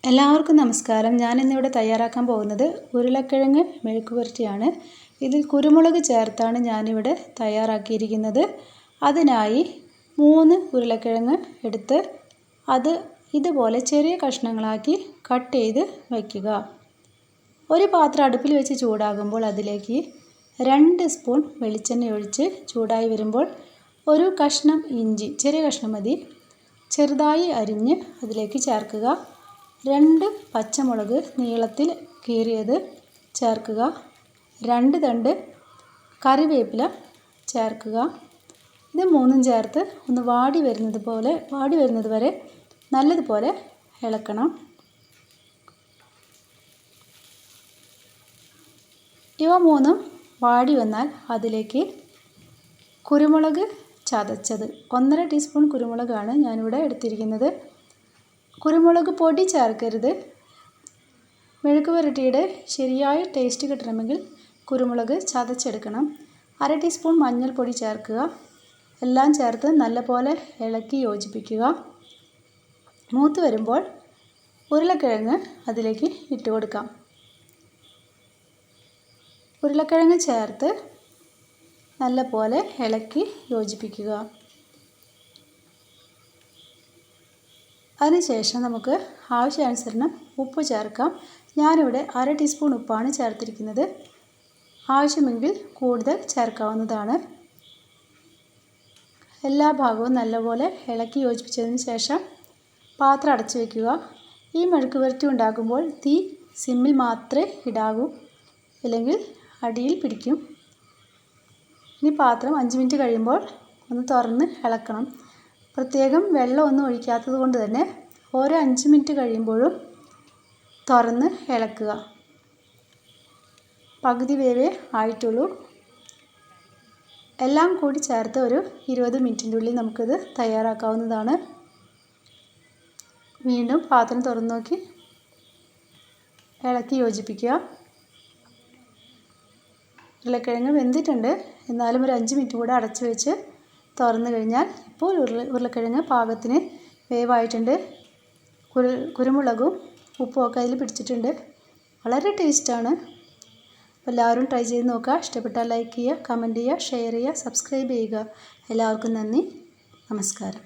എല്ലാവർക്കും നമസ്കാരം. ഞാനിന്നിവിടെ തയ്യാറാക്കാൻ പോകുന്നത് ഉരുളക്കിഴങ്ങ് മെഴുക്കുപുരട്ടിയാണ്. ഇതിൽ കുരുമുളക് ചേർത്താണ് ഞാനിവിടെ തയ്യാറാക്കിയിരിക്കുന്നത്. അതിനായി 3 ഉരുളക്കിഴങ്ങ് എടുത്ത് അത് ഇതുപോലെ ചെറിയ കഷ്ണങ്ങളാക്കി കട്ട് ചെയ്ത് വയ്ക്കുക. ഒരു പാത്രം അടുപ്പിൽ വെച്ച് ചൂടാകുമ്പോൾ അതിലേക്ക് 2 സ്പൂൺ വെളിച്ചെണ്ണ ഒഴിച്ച് ചൂടായി വരുമ്പോൾ ഒരു കഷ്ണം ഇഞ്ചി, ചെറിയ കഷ്ണം മതി, ചെറുതായി അരിഞ്ഞ് അതിലേക്ക് ചേർക്കുക. 2 പച്ചമുളക് നീളത്തിൽ കീറിയത് ചേർക്കുക. 2 തണ്ട് കറിവേപ്പില ചേർക്കുക. ഇത് മൂന്നും ചേർത്ത് ഒന്ന് വാടി വരുന്നത് വരെ നല്ലതുപോലെ ഇളക്കണം. ഇവ മൂന്നും വാടി വന്നാൽ അതിലേക്ക് കുരുമുളക് ചതച്ചത് 1.5 ടീസ്പൂൺ കുരുമുളകാണ് ഞാനിവിടെ എടുത്തിരിക്കുന്നത്. കുരുമുളക് പൊടി ചേർക്കരുത്. മെഴുക്ക് പുരട്ടിയുടെ ശരിയായ ടേസ്റ്റ് കിട്ടണമെങ്കിൽ കുരുമുളക് ചതച്ചെടുക്കണം. 1/2 ടീസ്പൂൺ മഞ്ഞൾപ്പൊടി ചേർക്കുക. എല്ലാം ചേർത്ത് നല്ലപോലെ ഇളക്കി യോജിപ്പിക്കുക. മൂത്ത് വരുമ്പോൾ ഉരുളക്കിഴങ്ങ് അതിലേക്ക് ഇട്ട് കൊടുക്കാം. ഉരുളക്കിഴങ്ങ് ചേർത്ത് നല്ലപോലെ ഇളക്കി യോജിപ്പിക്കുക. അതിനുശേഷം നമുക്ക് ആവശ്യാനുസരണം ഉപ്പ് ചേർക്കാം. ഞാനിവിടെ 1/2 ടീസ്പൂൺ ഉപ്പാണ് ചേർത്തിരിക്കുന്നത്. ആവശ്യമെങ്കിൽ കൂടുതൽ ചേർക്കാവുന്നതാണ്. എല്ലാ ഭാഗവും നല്ലപോലെ ഇളക്കി യോജിപ്പിച്ചതിന് ശേഷം പാത്രം അടച്ചു വയ്ക്കുക. ഈ മെഴുക്ക് പുരട്ടി ഉണ്ടാക്കുമ്പോൾ തീ സിമ്മിൽ മാത്രമേ ഇടാവൂ, ഇല്ലെങ്കിൽ അടിയിൽ പിടിക്കും. ഇനി പാത്രം 5 മിനിറ്റ് കഴിയുമ്പോൾ ഒന്ന് തുറന്ന് ഇളക്കണം. പ്രത്യേകം വെള്ളമൊന്നും ഒഴിക്കാത്തത് കൊണ്ട് തന്നെ ഓരോ 5 മിനിറ്റ് കഴിയുമ്പോഴും തുറന്ന് ഇളക്കുക. പകുതി വേവേ ആയിട്ടുള്ളൂ. എല്ലാം കൂടി ചേർത്ത് ഒരു 20 മിനിറ്റിൻ്റെ ഉള്ളിൽ നമുക്കിത് തയ്യാറാക്കാവുന്നതാണ്. വീണ്ടും പാത്രം തുറന്ന് നോക്കി ഇളക്കി യോജിപ്പിക്കുക. ഉരുളക്കിഴങ്ങ് വെന്തിട്ടുണ്ട്, എന്നാലും ഒരു 5 മിനിറ്റ് കൂടെ അടച്ചു വെച്ച് തുറന്നു കഴിഞ്ഞാൽ ഇപ്പോൾ ഉരുളക്കിഴങ്ങ് പാകത്തിന് വേവായിട്ടുണ്ട്. കുരുമുളകും ഉപ്പും ഒക്കെ അതിൽ പിടിച്ചിട്ടുണ്ട്. വളരെ ടേസ്റ്റാണ്. എല്ലാവരും ട്രൈ ചെയ്ത് നോക്കുക. ഇഷ്ടപ്പെട്ടാൽ ലൈക്ക് ചെയ്യുക, കമൻറ്റ് ചെയ്യുക, ഷെയർ ചെയ്യുക, സബ്സ്ക്രൈബ് ചെയ്യുക. എല്ലാവർക്കും നന്ദി, നമസ്കാരം.